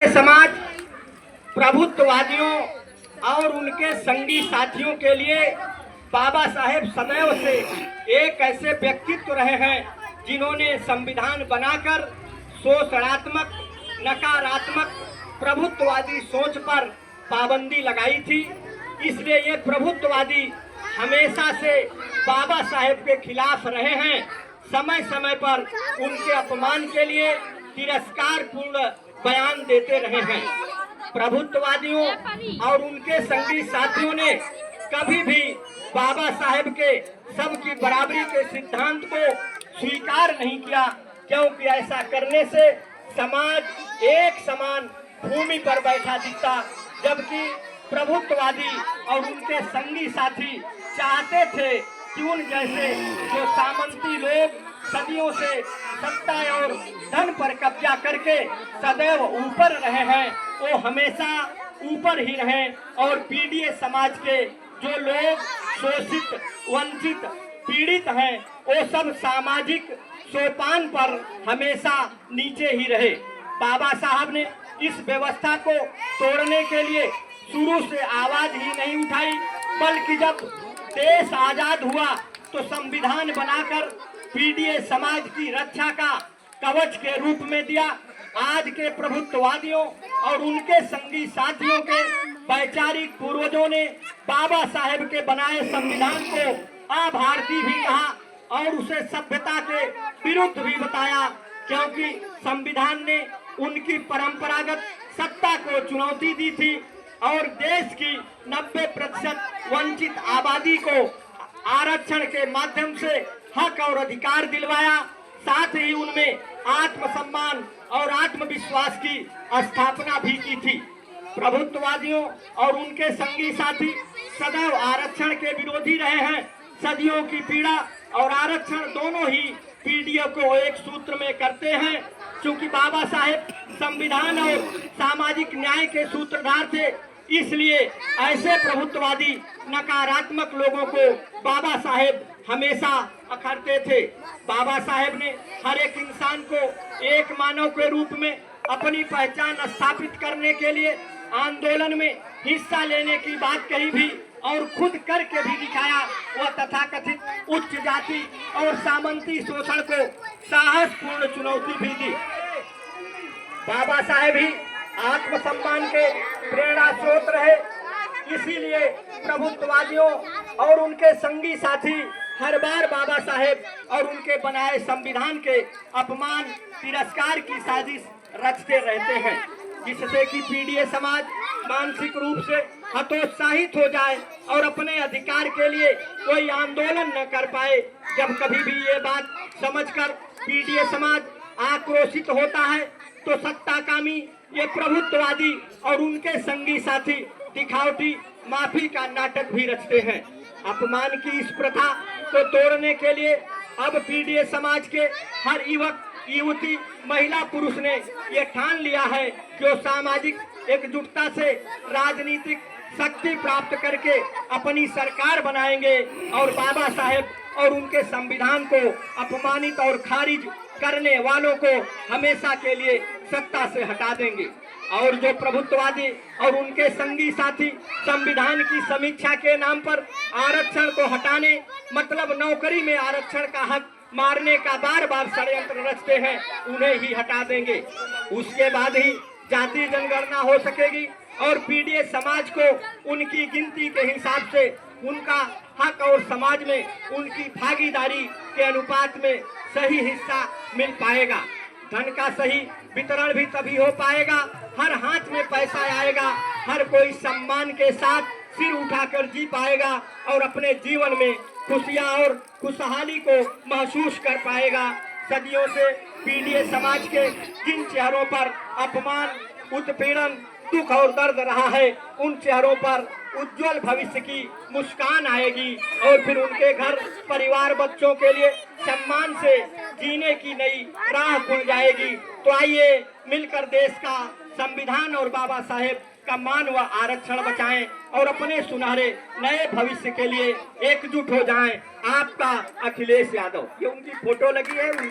समाज प्रभुत्ववादियों और उनके संगी साथियों के लिए बाबा साहेब सदैव से एक ऐसे व्यक्तित्व रहे हैं जिन्होंने संविधान बनाकर शोषणात्मक, नकारात्मक, प्रभुत्ववादी सोच पर पाबंदी लगाई थी। इसलिए ये प्रभुत्ववादी हमेशा से बाबा साहेब के खिलाफ रहे हैं। समय समय पर उनके अपमान के लिए तिरस्कारपूर्ण बयान देते रहे हैं। प्रभुत्ववादियों और उनके संगी साथियों ने कभी भी बाबा साहेब के सबकी बराबरी के सिद्धांत को स्वीकार नहीं किया, क्योंकि ऐसा करने से समाज एक समान भूमि पर बैठा दिखता, जबकि प्रभुत्ववादी और उनके संगी साथी चाहते थे कि उन जैसे जो सामंती लोग सदियों से सत्ता और धन पर कब्जा करके सदैव ऊपर रहे हैं, वो हमेशा ऊपर ही रहें और पीड़ित समाज के जो लोग शोषित, वंचित, पीड़ित हैं, वो सब सामाजिक सोपान पर हमेशा नीचे ही रहे। बाबा साहब ने इस व्यवस्था को तोड़ने के लिए शुरू से आवाज ही नहीं उठाई, बल्कि जब देश आजाद हुआ तो संविधान बनाकर पीड़ित समाज की रक्षा का कवच के रूप में दिया। आज के प्रभुत्ववादियों और उनके संगी साथियों के वैचारिक पूर्वजों ने बाबा साहेब के बनाए संविधान को अभारतीय भी कहा और उसे सभ्यता के विरुद्ध भी बताया, क्योंकि संविधान ने उनकी परंपरागत सत्ता को चुनौती दी थी और देश की 90% वंचित आबादी को आरक्षण के माध्यम से हक और अधिकार दिलवाया। साथ ही उनमें आत्मसम्मान और आत्मविश्वास की स्थापना भी की थी। प्रभुत्ववादियों और उनके संगी साथी सदैव आरक्षण के विरोधी रहे हैं। सदियों की पीड़ा और आरक्षण दोनों ही पीढ़ियों को एक सूत्र में करते हैं। क्योंकि बाबा साहेब संविधान और सामाजिक न्याय के सूत्रधार थे, इसलिए ऐसे प्रभुत्ववादी नकारात्मक लोगों को बाबा साहेब हमेशा अखरते थे। बाबा साहेब ने हर एक इंसान को एक मानव के रूप में अपनी पहचान स्थापित करने के लिए आंदोलन में हिस्सा लेने की बात कही भी और खुद करके भी दिखाया। वह तथाकथित उच्च जाति और सामंती शोषण को साहसपूर्ण चुनौती भी दी। बाबा साहेब ही आत्मसम्मान के प्रेरणा स्रोत रहे, इसीलिए प्रभुत्ववादियों और उनके संगी साथी हर बार बाबा साहेब और उनके बनाए संविधान के अपमान, तिरस्कार की साजिश रचते रहते हैं, जिससे कि पीड़ित समाज मानसिक रूप से हतोत्साहित हो जाए और अपने अधिकार के लिए कोई आंदोलन न कर पाए। जब कभी भी ये बात समझकर पीड़ित समाज आक्रोशित होता है तो सत्ताकामी ये प्रभुत्ववादी और उनके संगी साथी दिखावटी माफी का नाटक भी रचते हैं। अपमान की इस प्रथा को तोड़ने के लिए अब पीड़ित समाज के हर युवक, युवती, महिला, पुरुष ने ये ठान लिया है कि वो सामाजिक एकजुटता से राजनीतिक शक्ति प्राप्त करके अपनी सरकार बनाएंगे और बाबा साहेब और उनके संविधान को अपमानित और खारिज करने वालों को हमेशा के लिए सत्ता से हटा देंगे। और जो प्रभुत्ववादी और उनके संगी साथी संविधान की समीक्षा के नाम पर आरक्षण को हटाने, मतलब नौकरी में आरक्षण का हक मारने का बार बार षड्यंत्र रचते हैं, उन्हें ही हटा देंगे। उसके बाद ही जाति जनगणना हो सकेगी और पीड़ित समाज को उनकी गिनती के हिसाब से उनका हक और समाज में उनकी भागीदारी के अनुपात में सही हिस्सा मिल पाएगा। धन का सही वितरण भी तभी हो पाएगा, हर हाथ में पैसा आएगा, हर कोई सम्मान के साथ सिर उठाकर जी पाएगा और अपने जीवन में खुशियां और खुशहाली को महसूस कर पाएगा। सदियों से पीड़ित समाज के जिन चेहरों पर अपमान, उत्पीड़न, दुख और दर्द रहा है, उन चेहरों पर उज्जवल भविष्य की मुस्कान आएगी और फिर उनके घर परिवार, बच्चों के लिए सम्मान से जीने की नई राह खुल जाएगी। तो आइए मिलकर देश का संविधान और बाबा साहेब का मान व आरक्षण बचाएं और अपने सुनहरे नए भविष्य के लिए एकजुट हो जाएं। आपका अखिलेश यादव। ये उनकी फोटो लगी है।